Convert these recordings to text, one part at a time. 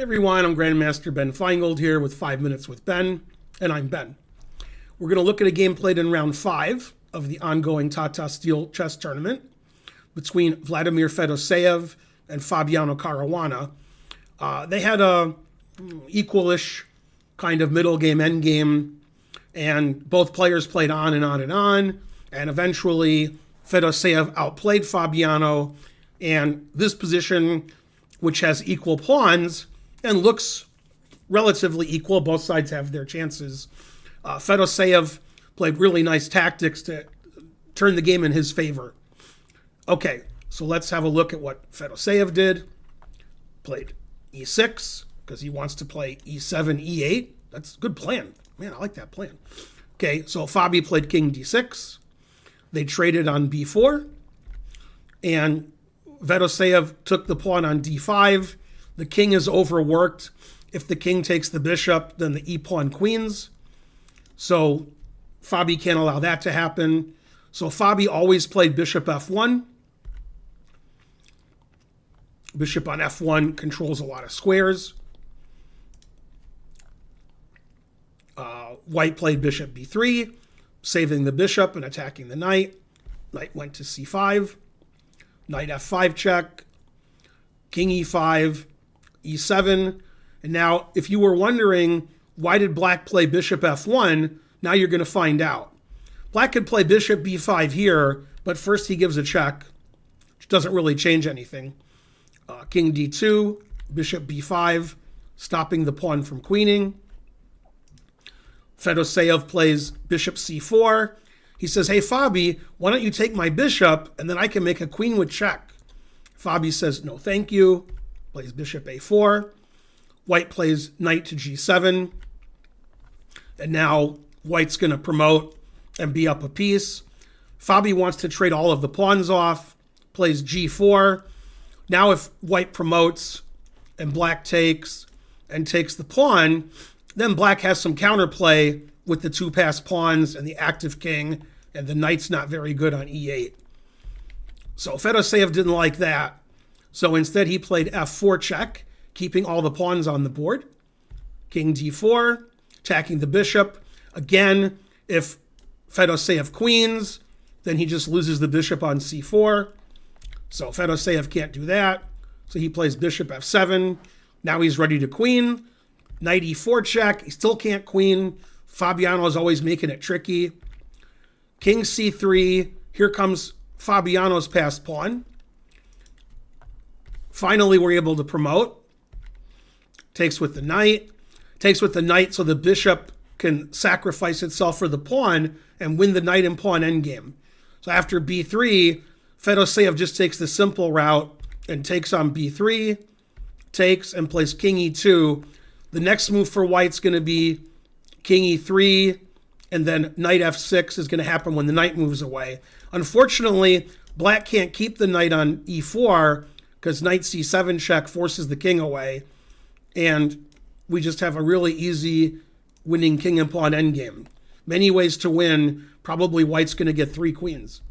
Hey everyone, I'm Grandmaster Ben Feingold here with 5 Minutes with Ben, and I'm Ben. We're going to look at a game played in round 5 of the ongoing Tata Steel chess tournament between Vladimir Fedoseev and Fabiano Caruana. They had a equalish kind of middle game, end game, and both players played on and on and on, and eventually Fedoseev outplayed Fabiano, and this position, which has equal pawns and looks relatively equal, both sides have their chances. Fedoseev played really nice tactics to turn the game in his favor. Okay, so let's have a look at what Fedoseev did. Played e6, because he wants to play e7, e8. That's a good plan. Man, I like that plan. Okay, so Fabi played king d6. They traded on b4. And Fedoseev took the pawn on d5. The king is overworked. If the king takes the bishop, then the e-pawn queens. So Fabi can't allow that to happen. So Fabi always played bishop f1. Bishop on f1 controls a lot of squares. White played bishop b3, saving the bishop and attacking the knight. Knight went to c5. Knight f5 check. King e5. e7. And now, if you were wondering, why did black play bishop f1? Now you're going to find out. Black could play bishop b5 here, but first he gives a check, which doesn't really change anything. King d2, bishop b5, stopping the pawn from queening. Fedoseev plays bishop c4. He says, hey, Fabi, why don't you take my bishop, and then I can make a queen with check. Fabi says, no, thank you. Plays bishop a4. White plays knight to g7. And now white's going to promote and be up a piece. Fabi wants to trade all of the pawns off. Plays g4. Now if white promotes and black takes and takes the pawn, then black has some counterplay with the two passed pawns and the active king, and the knight's not very good on e8. So Fedoseev didn't like that. So instead he played f4 check, keeping all the pawns on the board. King d4, attacking the bishop. Again, if Fedoseev queens, then he just loses the bishop on c4. So Fedoseev can't do that. So he plays bishop f7. Now he's ready to queen. Knight e4 check. He still can't queen. Fabiano is always making it tricky. King c3. Here comes Fabiano's passed pawn. Finally, we're able to promote. Takes with the knight. Takes with the knight so the bishop can sacrifice itself for the pawn and win the knight and pawn endgame. So after b3, Fedoseev just takes the simple route and takes on b3, takes and plays king e2. The next move for white's going to be king e3, and then knight f6 is going to happen when the knight moves away. Unfortunately, black can't keep the knight on e4 because knight c7 check forces the king away, and we just have a really easy winning king and pawn endgame. Many ways to win. Probably white's going to get 3 queens.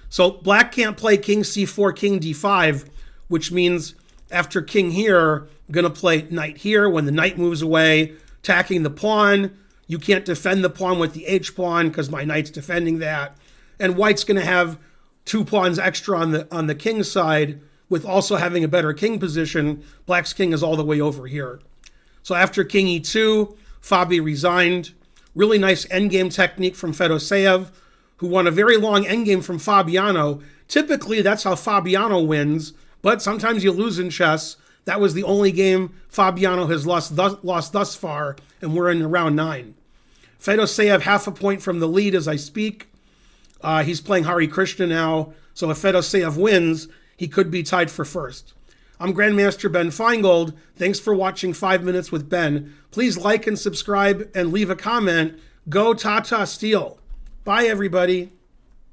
So black can't play king c4, king d5, which means after king here, I'm going to play knight here when the knight moves away, attacking the pawn. You can't defend the pawn with the h-pawn because my knight's defending that. And white's going to have 2 pawns extra on the king side with also having a better king position. Black's king is all the way over here. So after king e2, Fabi resigned. Really nice endgame technique from Fedoseev, who won a very long endgame from Fabiano. Typically, that's how Fabiano wins, but sometimes you lose in chess. That was the only game Fabiano has lost thus far, and we're in round 9. Fedoseev half a point from the lead as I speak. He's playing Hare Krishna now, so if Fedoseev wins, he could be tied for first. I'm Grandmaster Ben Feingold. Thanks for watching 5 Minutes with Ben. Please like and subscribe and leave a comment. Go Tata Steel. Bye, everybody.